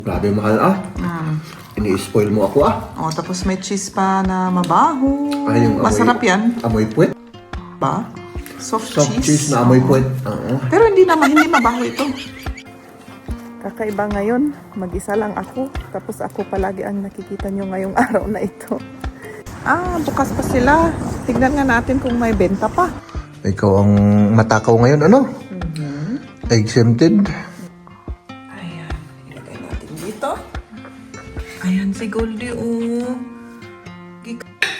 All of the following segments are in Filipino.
Grabe mahal ah. Ini-spoil mo ako ah. Oh, tapos may cheese pa na mabaho. Ay, yung Masarap yan. Amoy puwet. Ba? Soft Cheese na amoy Oo. puwet. Pero hindi mabaho ito. Kakaiba ngayon. Mag-isa lang ako. Tapos ako palagi ang nakikita nyo ngayong araw na ito. Bukas pa sila. Tignan nga natin kung may benta pa. Ikaw ang matakaw ngayon, ano? Exempted. Ayan. Ilagay natin dito. Ayan si Goldie, oh.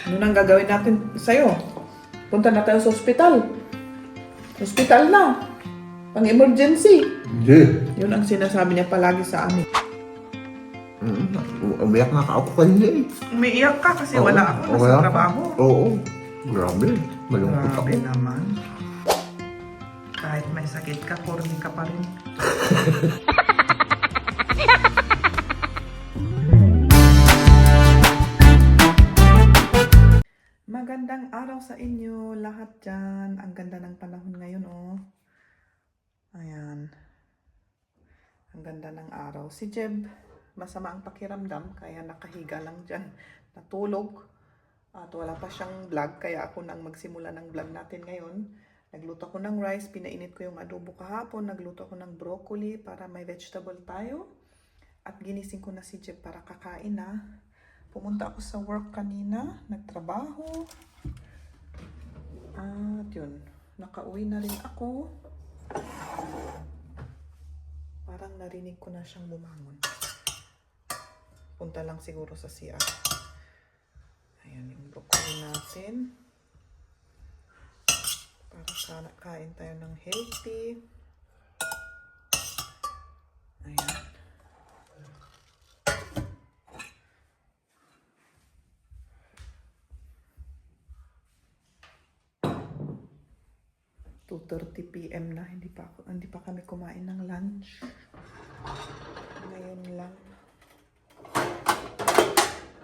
Ano nang gagawin natin sa'yo? Punta na tayo sa ospital. Hospital na. Pang-emergency. Hindi. Yun ang sinasabi niya palagi sa amin. Umiyak nga ako kanina eh. Umiiyak ka kasi Oo, wala ako. Nasa wala. trabaho. Oo. Grabe. Malungkot ako. Grabe naman. Kahit may sakit ka, corny ka pa rin. Magandang araw sa inyo lahat dyan. Ang ganda ng panahon ngayon, oh. Ayan. Ang ganda ng araw. Si Jeb, masama ang pakiramdam, kaya nakahiga lang dyan. Natulog. At wala pa siyang vlog, kaya ako nang magsimula ng vlog natin ngayon. Nagluto ako ng rice, pinainit ko yung adobo kahapon, nagluto ako ng broccoli para may vegetable tayo. At ginising ko na si Jeb para kakain na. Pumunta ako sa work kanina, nagtrabaho. At yun, nakauwi na rin ako. Parang narinig ko na siyang bumangon. Punta lang siguro sa CR. Ayan yung broccoli natin. Para kain tayo ng healthy. Ayan. (2:30 PM na, hindi pa kami kumain ng lunch. Ngayon lang.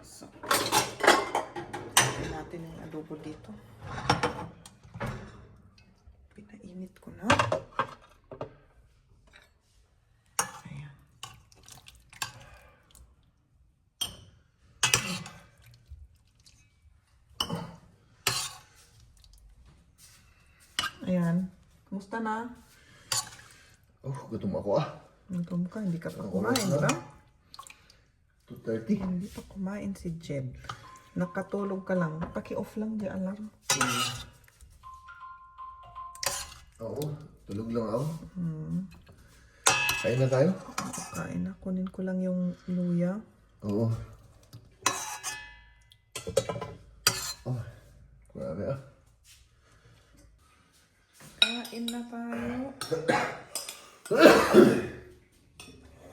So, natin yung adobo dito. Pinainit ko na. Ayan. Ayan. Kumusta na? Gutom ako ah. Gutom ka, hindi ka pa kumain, di ba? 2:30. Hindi pa kumain si Jeb. Nakatulog ka lang. Paki-off lang di alarm. Oo. Tulog lang ako. Kain na tayo? Kain na. Kunin ko lang yung luya. Oo. Oh. Grabe ah. Kain na tayo.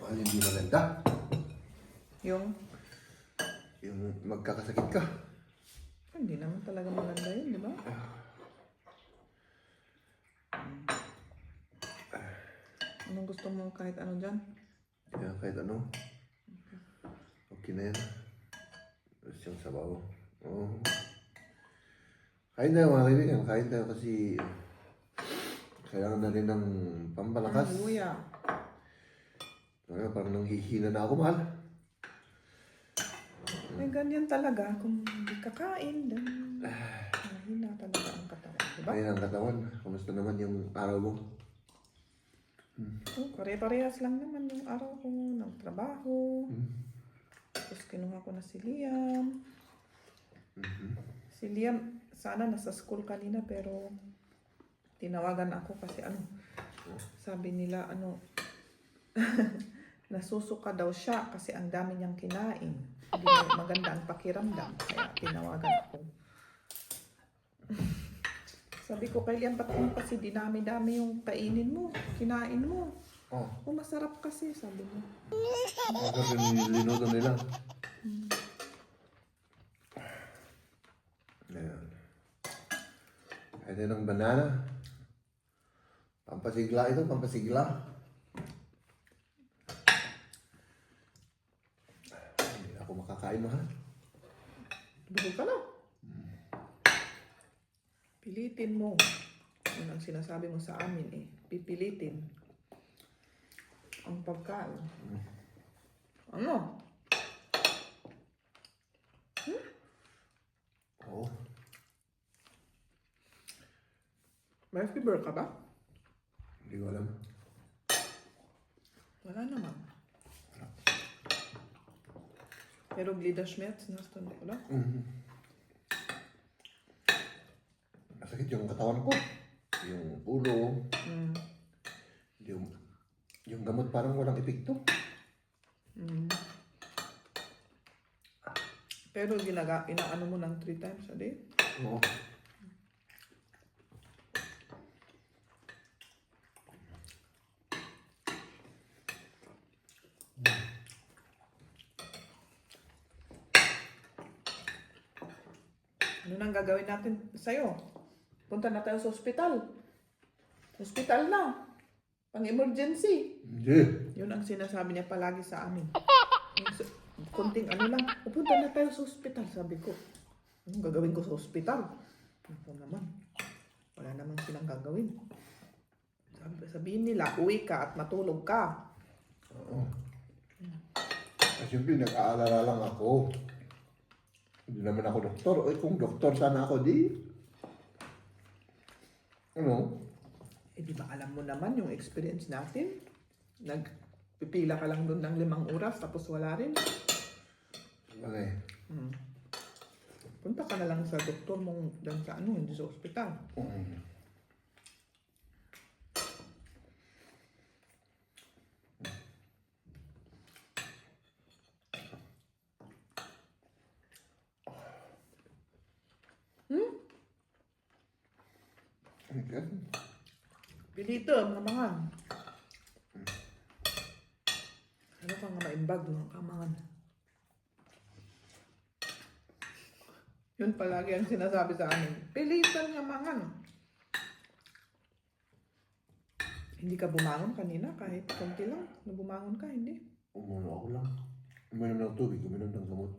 Mahal hindi maganda. Yung magkakasakit ka. hindi naman talaga maganda yun, di ba? Anong gusto mo kahit ano dyan? Kaya kahit ano. Okay na yan. Tapos yung sabaw. Oo. Kain tayo mga kaibigan. Kain tayo kasi kailangan na rin ng pampalakas. Luya. Parang nanghihina na ako, mahal. May ganyan talaga. Kung hindi kakain, then mahina talaga ang katawan, di ba? Ayun ang katawan. Kamusta naman yung araw mo? Pare-parehas lang naman yung araw ko ng trabaho. Tapos kinuha ko na si Liam. Si Liam, sana nasa school kanina pero tinawagan ako kasi sabi nila nasusuka daw siya kasi ang dami niyang kinain. Hindi maganda ang pakiramdam kaya tinawagan ako. Sabi ko kay Liam, ba't mo kasi dinami-dami yung kainin mo, kinain mo? Masarap kasi, sabi mo. Kasi nilinoto nila. Ayan. Ito ng banana. Pampasigla ito, pampasigla. Hindi ako makakain, mahal. Busog ka na. Pilitin mo. Yun ang sinasabi mo sa amin eh. Pipilitin ang pagkain. Ano? Oo. May fever ka ba? Hindi ko alam. Wala naman. Pero gliderschmerz, nastan ko lang. Masakit yung katawan ko. Yung ulo. Yung gamot parang walang epekto. Pero inaano mo ng 3 times a day? Oo. Ano nang gagawin natin sa'yo? Punta na tayo sa ospital. Hospital na. Pang-emergency. Hindi. Yun ang sinasabi niya palagi sa amin. Kunting ano lang, pupunta na tayo sa ospital, sabi ko. Anong gagawin ko sa ospital? Ako naman. Wala namang silang gagawin. Sabihin nila, uwi ka at matulog ka. Oo. Siyempre, nag-aalala lang ako. Hindi naman ako doktor. Oy, kung doktor sana ako, di. Ano? Eh di ba alam mo naman yung experience natin? Nagpipila ka lang doon ng 5 oras tapos wala rin. Bagay. Punta ka na lang sa doktor mong doon sa ano, hindi sa ospital. Okay. Pilito, mamangan. Ano ka nga maimbag ng kamangan? Yun palagi ang sinasabi sa amin. Pilitan nga mangan. Hindi ka bumangon kanina kahit konti lang. Bumangon ka, hindi? Umano ako lang. Uminom ng tubig, uminom ng gamot.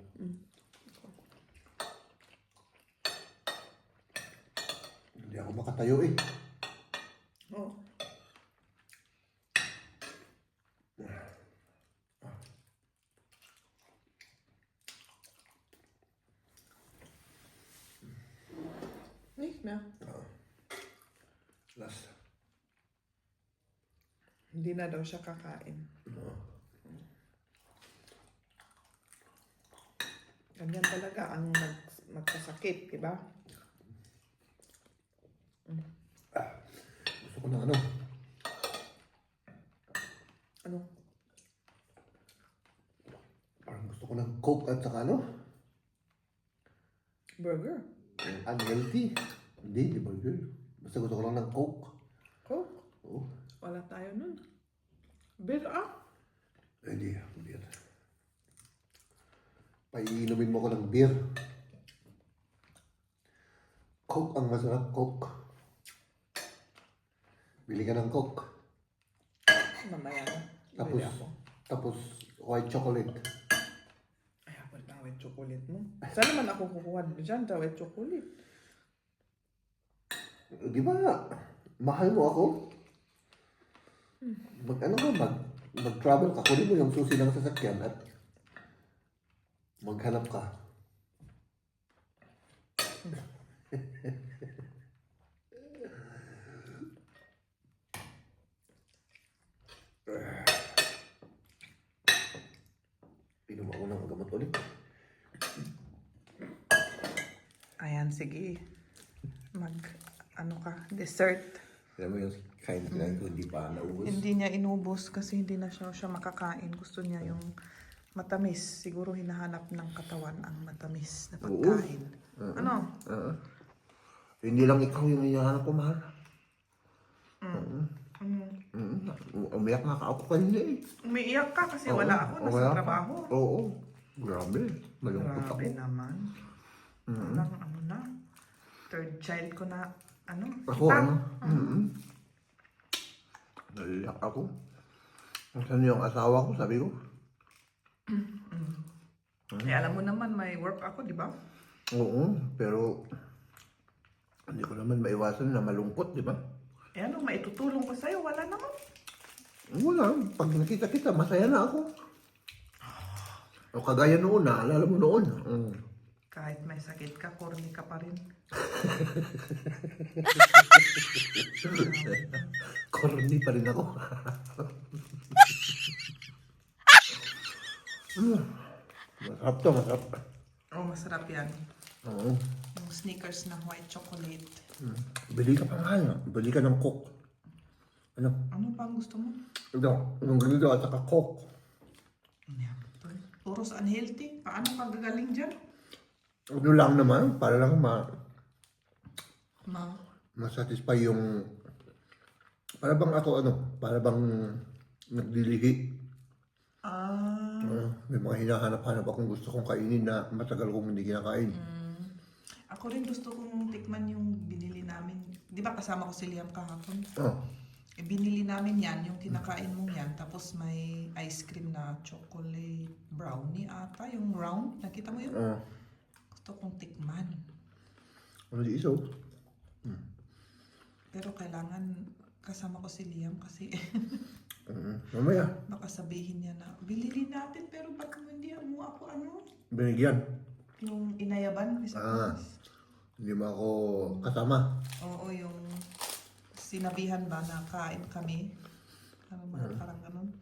Hindi ako makatayo eh. Oo. Nicht mehr. Last. Hindi na daw siya kakain. Ganyan talaga ang magkasakit, di ba? Gusto ko ng ano? Ano? Parang gusto ko ng Coke at saka ano? Burger? Unhealthy. Hindi burger. Basta gusto ko lang ng Coke. Coke? Oo. Wala tayo nun. Beer ah? Hindi, beer. Paiinumin mo ko ng beer. Coke ang masarap, Coke. Bili ka ng Coke. Mamaya na. Tapos, Bili ako. tapos white chocolate. Ay, ako na white chocolate mo. Saan naman ako kukuha dyan sa white chocolate? Di ba, mahal mo ako? Mag-travel ka, kunin mo yung susi ng sasakyan at maghanap ka. Inom ako ng gamot ulit. Ayan, sige. Ano ka, dessert. Alam mo yung kain ko, hindi pa naubos. Hindi niya inubos kasi hindi na siya makakain. Gusto niya yung matamis. Siguro hinahanap ng katawan ang matamis na pagkain. Ano? Hindi lang ikaw yung hinahanap ko, mahal. Umiyak nga ako kanina eh. Umiiyak ka kasi wala ako, nasa trabaho. Oo. Grabe. Malungkot ako. Grabe naman. Walang ano na. Third child ko na, Ako, naliyak ako. Saan yung asawa ko, sabi ko? Eh, alam mo naman, may work ako, di ba? Oo, pero hindi ko naman maiwasan na malungkot, di ba? Eh, anong maitutulong ko sa'yo? Wala naman. Wala. Pag nakita kita, masaya na ako. O kagaya noon, naalala mo noon. Kahit may sakit ka, corny ka pa rin. Corny pa rin ako. Masarap to, masarap. Oh, masarap yan. Oo. Yung Snickers na white chocolate. Bili ka pa nga. Bili ka ng Coke. Ano? Ano pa ang gusto mo? Ito, yung ganito at saka Coke. Yeah. Puros unhealthy. Paano ka gagaling dyan? Ano lang naman, para lang Ma. masatisfy yung... Para bang ako, para bang nagdilihi. May mga hinahanap-hanap akong gusto kong kainin na matagal kong hindi kinakain. Ako rin gusto kong tikman yung binili namin. Di ba kasama ko si Liam kahapon? Binili namin yan, yung kinakain mong yan. Tapos may ice cream na chocolate brownie ata, yung round. Nakita mo yun? Gusto kong tikman. Ano di iso? Pero kailangan kasama ko si Liam kasi Mamaya. baka sabihin niya na, bilili natin pero ba't mo hindi mo ako Binigyan. yung inayaban. Hindi mo ako kasama. Oo, yung sinabihan ba na kain kami. Parang ganun.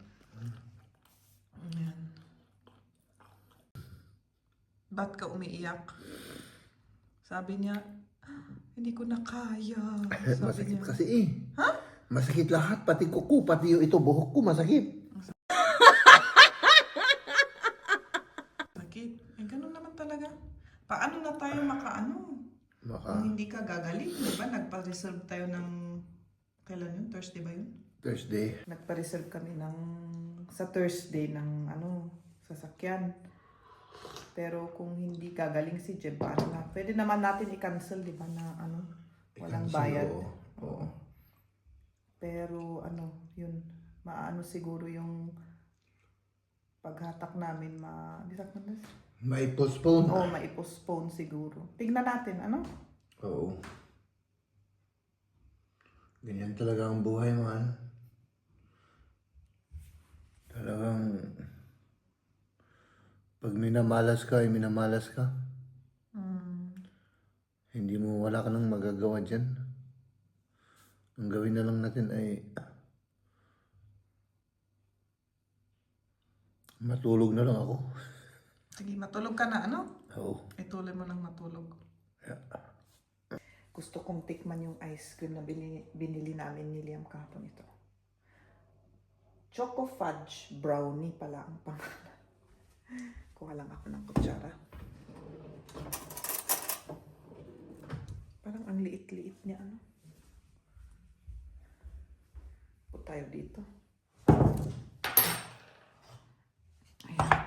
Ayan. Ba't ka umiiyak? Sabi niya, hindi ko na kaya. Sabi Masakit niya. kasi Ha? Masakit lahat, pati kuko, pati yung ito, buhok ko, masakit. Sakit. Eh, ganun naman talaga. Paano na tayo Kung hindi ka gagaling, di ba? Nagpa-reserve tayo ng, kailan yun? Thursday ba yun? Thursday. Nagpa-reserve kami sa Thursday ng sasakyan. Pero kung hindi gagaling si Jeb, paano na? Pwede naman natin i-cancel, di ba, na walang bayad. Oo. Pero yun, maano siguro yung paghatak namin, May postpone. Oo, mai-postpone siguro. Tingnan natin, Oo. Ganyan talaga ang buhay, man. Talagang pag minamalas ka, ay minamalas ka. Hindi mo, wala ka nang magagawa dyan. Ang gawin na lang natin ay matulog na lang ako. Sige, matulog ka na, Oo. Ituloy mo lang matulog. Yeah. Gusto kong tikman yung ice cream na binili namin ni Liam kahapon ito. Choco Fudge Brownie pala ang pangalan. Kuha lang ako ng kutsara. Parang ang liit-liit niya, Put tayo dito. Ayan.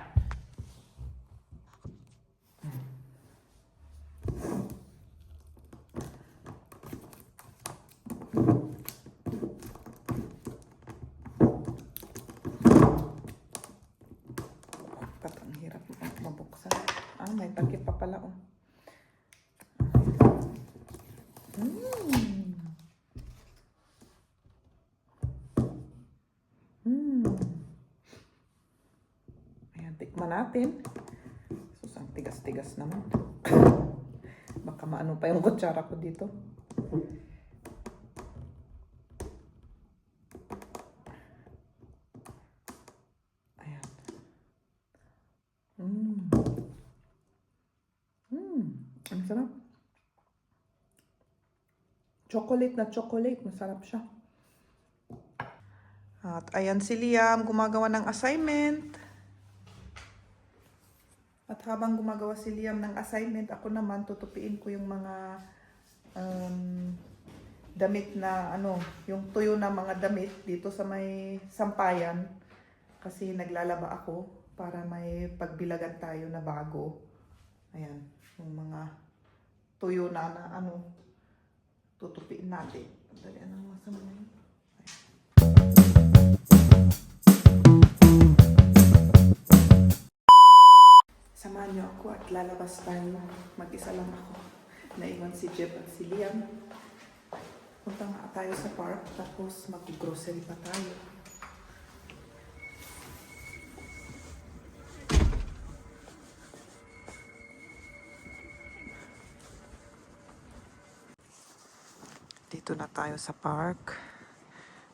Ang hirap mabuksan. May takip pa pala, Ayan, tikman natin. Sus, ang tigas-tigas naman. Baka maano pa yung kutsara ko dito. Ayan. Ang sarap. Chocolate na chocolate. Masarap siya. At ayan si Liam, gumagawa ng assignment. At habang gumagawa si Liam ng assignment, ako naman tutupiin ko yung mga damit na yung tuyo na mga damit dito sa may sampayan. Kasi naglalaba ako para may pagbilagan tayo na bago. Ayan, yung mga tuyo na tutupiin natin. Dali, anong masama na yun? Samahan niyo ako at lalabas tayo. Mag-isa lang ako. Naiwan si Jeb at si Liam. Punta nga tayo sa park tapos mag-grocery pa tayo. Dito na tayo sa park.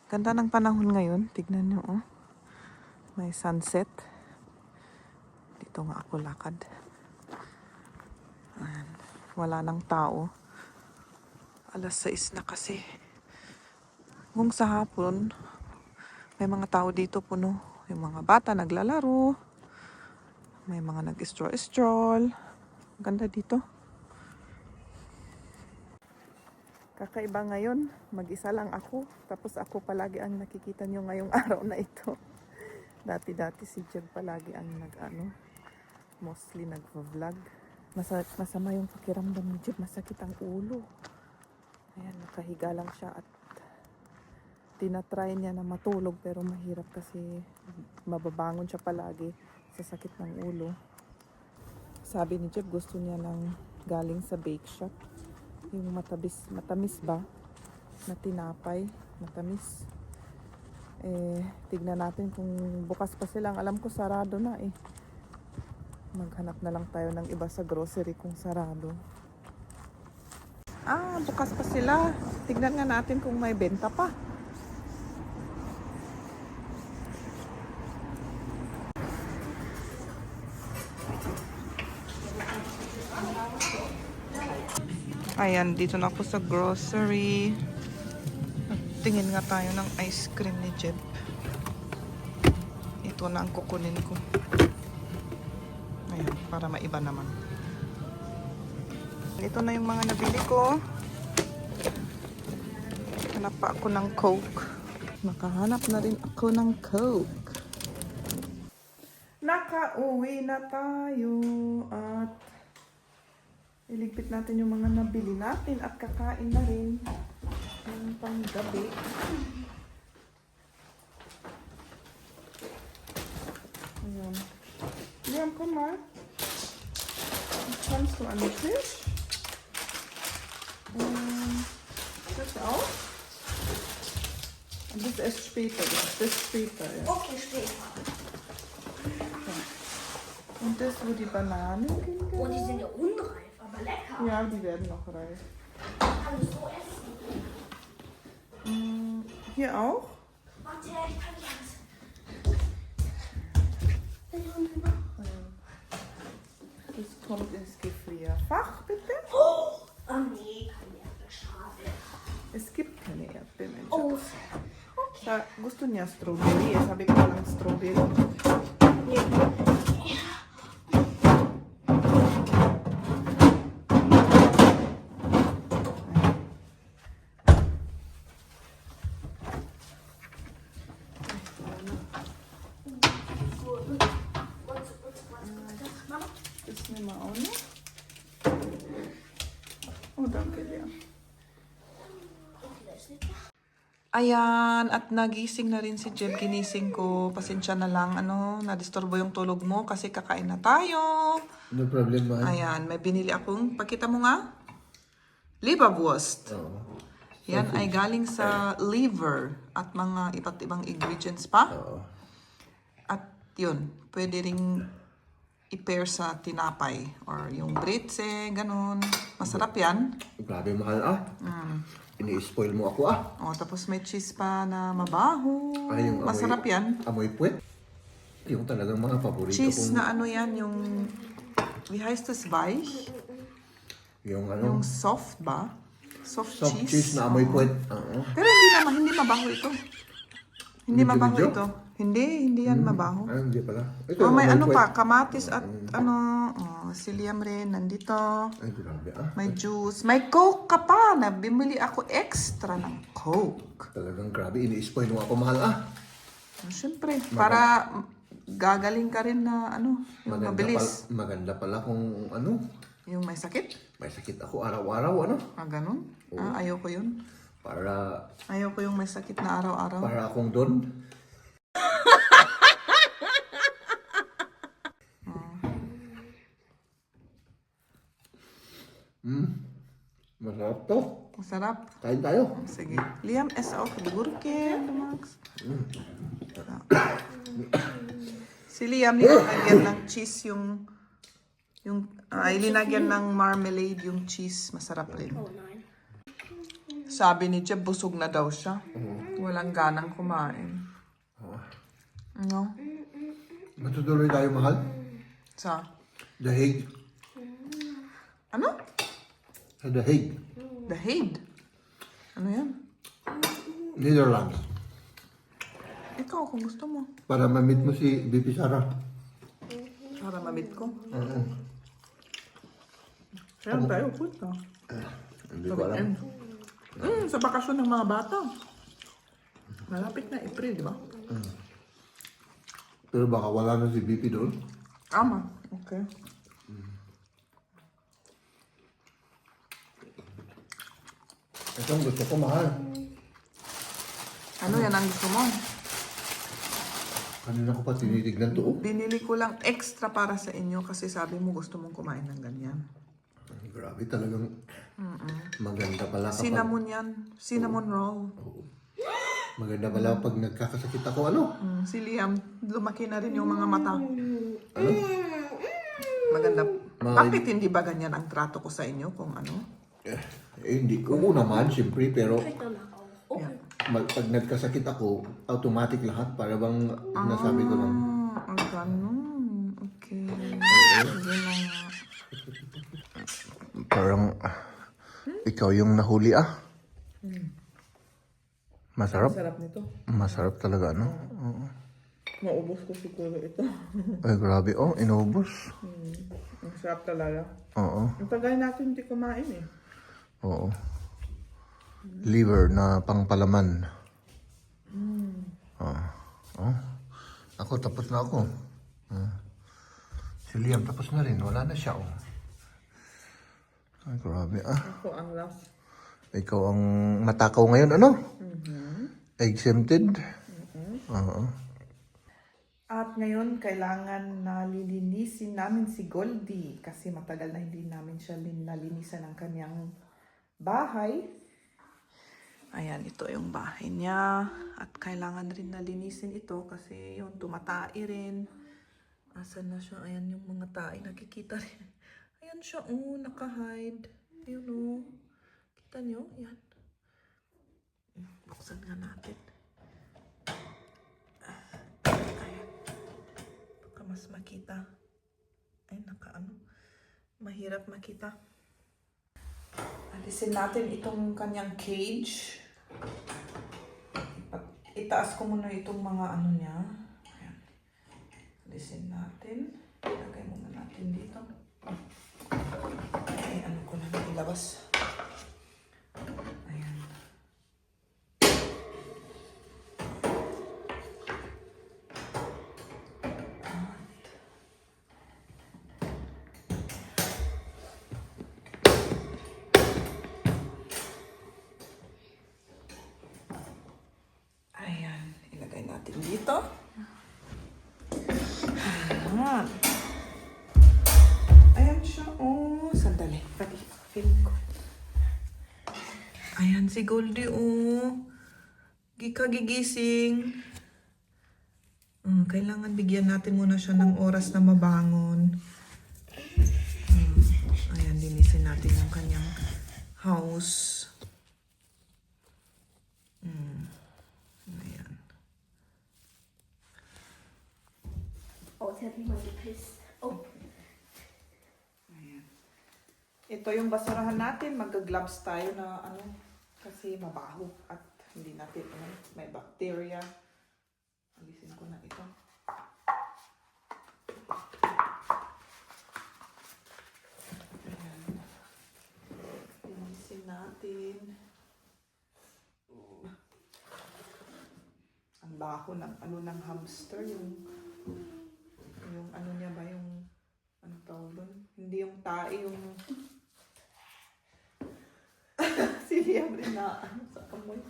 Ganda ng panahon ngayon. Tignan nyo, oh. May sunset. Dito nga ako lakad. Ayan. Wala nang tao. Alas 6 na kasi. Kung sa hapon, may mga tao dito puno. Yung mga bata naglalaro. May mga nag-stroll-stroll. Ganda dito. Kakaiba ngayon, mag-isa lang ako. Tapos ako palagi ang nakikita nyo ngayong araw na ito. Dati-dati si Jeb palagi ang mostly nag-vlog. Masama yung pakiramdam ni Jeb, masakit ang ulo. Ayan, nakahiga lang siya at tinatry niya na matulog pero mahirap kasi mababangon siya palagi sa sakit ng ulo. Sabi ni Jeb gusto niya ng galing sa bake shop. Yung matamis ba na tinapay, matamis. Tignan natin kung bukas pa silang. Alam ko sarado na eh. Maghanap na lang tayo ng iba sa grocery kung sarado. Bukas pa sila. Tignan nga natin kung may benta pa. Ayan, dito na ako sa grocery. Tingin nga tayo ng ice cream ni Jeb. Ito na ang kukunin ko. Ayan, para maiba naman. Ito na yung mga nabili ko. Hanap pa ako ng Coke. Nakahanap na rin ako ng Coke. Nakauwi na tayo at iligpit natin yung mga nabili natin at kakain na rin ng panggabi. Ayan. Liam, komm mal. Kannst du an den Tisch? Das auch? Und das erst später. Das später, ja. Okay, später. Und das, wo die Bananen sind. Oh, die sind ja unreif, aber lecker. Ja, die werden noch reif. Kann ich so essen? Hier auch? Warte, ich kann nicht essen. Das kommt ins Gefrierfach, bitte. Oh nee, keine Erdbeer, schade. Es gibt keine Erdbeeren. Oh, Gusto niya strawberry. Sabi ko lang strawberry. Das nehmen wir auch noch. Oh, danke dir. Ayan, at nagising na rin si Jeb. Ginising ko. Pasensya na lang, nadisturbo yung tulog mo kasi kakain na tayo. No problem, mahal. Ayan, may binili akong, pakita mo nga, Leberwurst. Oo. Yan ay galing sa liver at mga iba't ibang ingredients pa. Oo. At yun, pwede ring i-pair sa tinapay or yung britse, ganun. Masarap yan. Grabe, mahal Ini-spoil mo ako Tapos may cheese pa na mabaho. Ay, yung Masarap yan. Amoy puwet. Yung talagang mga paborito Cheese kong... na yan, yung... Wie heißt das? Weich? Yung Yung soft ba? Soft cheese. na amoy puwet. Pero hindi mabaho ito. Hindi mabaho medyo? ito. Hindi yan mabaho. Hindi pala. Ito May yung amoy puwet. kamatis at si Liam rin, nandito. Ay, grabe May juice. May Coke ka pa na bimili ako extra ng Coke. Talagang grabe. Ini-spoil mo ako, mahal Siyempre, para gagaling ka rin na yung mabilis. Maganda pala kung Yung may sakit? may sakit ako araw-araw, Ganun? Ayoko yun. Para Ayoko yung may sakit na araw-araw. para akong doon. Masarap to. Masarap. Kain tayo. Sige. Liam, ess auch die Gurke, du magst. Si Liam, linagyan ng cheese yung linagyan ng marmalade yung cheese. Masarap rin. Oh nein. Sabi ni Jeb, busog na daw siya. Walang ganang kumain. No? Matutuloy tayo, mahal. Sa? The Hague. Ano? Sa The Hague. The Hague. Ano yan? Netherlands. Ikaw, kung gusto mo. Para ma-meet mo si BP Sara. Para mamit ko. Oo. Saan tayo? Punta. Hindi ko alam. Sa bakasyon ng mga bata. Malapit na April, di ba? Pero baka wala na si BP doon. Tama. Okay. Ito ang gusto ko, mahal. Ano yan ang gusto mo? Kanina ko pa tinitignan to. Oh. Binili ko lang extra para sa inyo kasi sabi mo gusto mong kumain ng ganyan. Grabe talagang maganda pala kapag... Cinnamon yan. Cinnamon roll. Maganda pala pag nagkakasakit ako, ano? Si Liam, lumaki na rin yung mga mata. Maganda. Bakit hindi ba ganyan ang trato ko sa inyo kung ano? Hindi. Oo naman, siyempre, pero Kriegt danach auch. Okay. pag nagkasakit ako, automatic lahat. Para bang nasabi ko lang. Ang ganun. Okay. Sige na nga. Parang ikaw yung nahuli Masarap? Sarap nito. Masarap talaga, no? Oo. Maubos ko siguro ito. Ay, grabe. Oh, inubos. Ang sarap talaga. Oo. Ang tagal natin hindi kumain eh. Oo. Liver na pangpalaman. Oh. Ako, tapos na ako. Si Liam, tapos na rin. Wala na siya, oh. Ay, grabe, Ako ang last. Ikaw ang matakaw ngayon, ano? Exempted? Oo. At ngayon, kailangan na lilinisin namin si Goldie kasi matagal na hindi namin siya nalinisan ng kanyang bahay. Ayan, ito yung bahay niya. At kailangan rin nalinisin ito kasi yung tumatai rin. Asan na siya? Ayan yung mga tae. Nakikita rin. Ayan siya, oh, naka-hide. Ayun, oh. Kita niyo? Ayan. Buksan nga natin. Ayan. Baka mas makita. Ay, naka-ano. Mahirap makita. Alisin natin itong kanyang cage. Itaas ko muna itong mga ano niya. Ayan. Alisin natin. Ilagay muna natin dito. Ay, ano ko lang ilabas. Ayan. Ayan, ilagay natin dito. Ayan. Ayan siya. Oh, sandali. Film ko. Ayan si Goldie, oh. Gigising. Kailangan bigyan natin muna siya ng oras na mabangon. Ayan, linisin natin yung kanyang house. Ayan. Oh, jetzt hat niemand gepisst. Oh. Ayan. Ito yung basurahan natin. Mag-gloves tayo na ano. Kasi mabaho at hindi natin may bacteria. Alisin ko na ito. Ayan. Linisin natin. Ang baho ng ano ng hamster yung ano niya ba yung ano tawag doon? Hindi yung tae yung si Liam rin na ano sa amoy.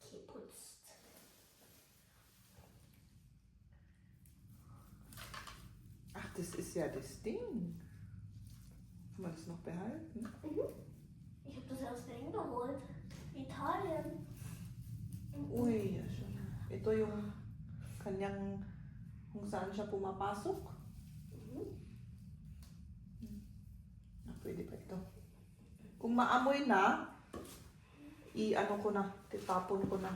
Geputzt. Ach, das ist ja das Ding. Kann man das noch behalten? Ich habe das aus Berlin geholt. Italien. Uy, ja schon. Ito yung kanyang kung saan siya pumapasok. Ah, pwede pa ito. Kung maamoy na, i-ano ko na, titapon ko na.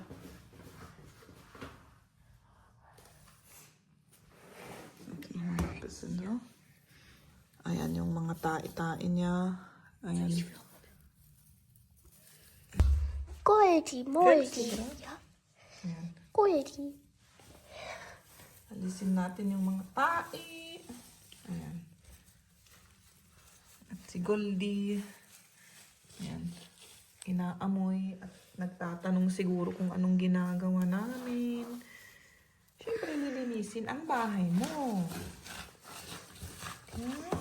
Ayan yung mga tae-tae niya. Ayan. 꼬야지, 뭐야지. Ayan. 꼬야지. Alisin natin yung mga tae. Ayan. At si Goldie. Ayan. Inaamoy at nagtatanong siguro kung anong ginagawa namin. Siyempre, nilinisin ang bahay mo. Hmm?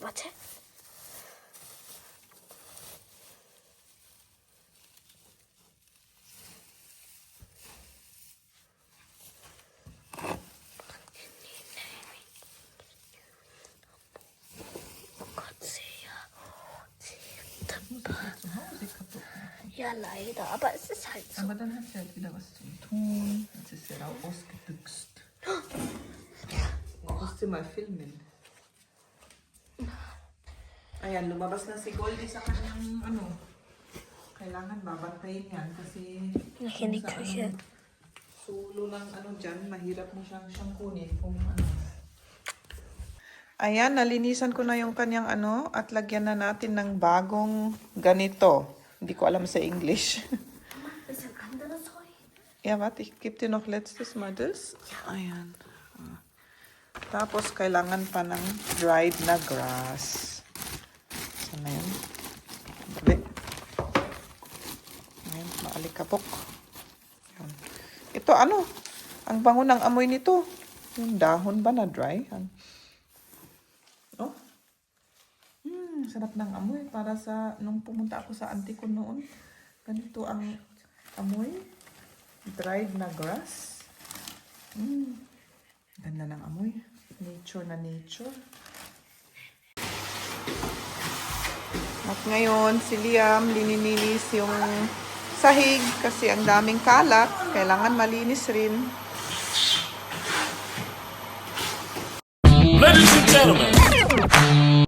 맞지? Ja, leider, aber es ist halt so. Aber dann hat sie halt wieder was zum tun. Jetzt ist sie auch ausgebüxt. Musst du mal filmen. Ayan, lumabas na si Goldie sa kanyang ano. Kailangan babantayin yan kasi Nakinig kung sa ko siya. sulo ng ano dyan, mahirap mo siyang kunin kung ano. Ayan, nalinisan ko na yung kanyang ano at lagyan na natin ng bagong ganito. Hindi ko alam sa English. Ist ein anderes Heu? Ja, warte, ich gebe dir noch letztes Mal das. Ayan. Ah. Tapos, kailangan pa ng dried na grass. Saan na yun? Gabi. Ayan, maalikabok. Ayan. Ito, ano? Ang bango ng amoy nito. Yung dahon ba na dry? Oh. Sarap ng amoy. Para sa, nung pumunta ako sa auntie ko noon, ganito ang amoy. Dried na grass. Ganda ng amoy. Nature na nature. At ngayon, si Liam lininilis yung sahig kasi ang daming kalat. Kailangan malinis rin. Ladies and gentlemen,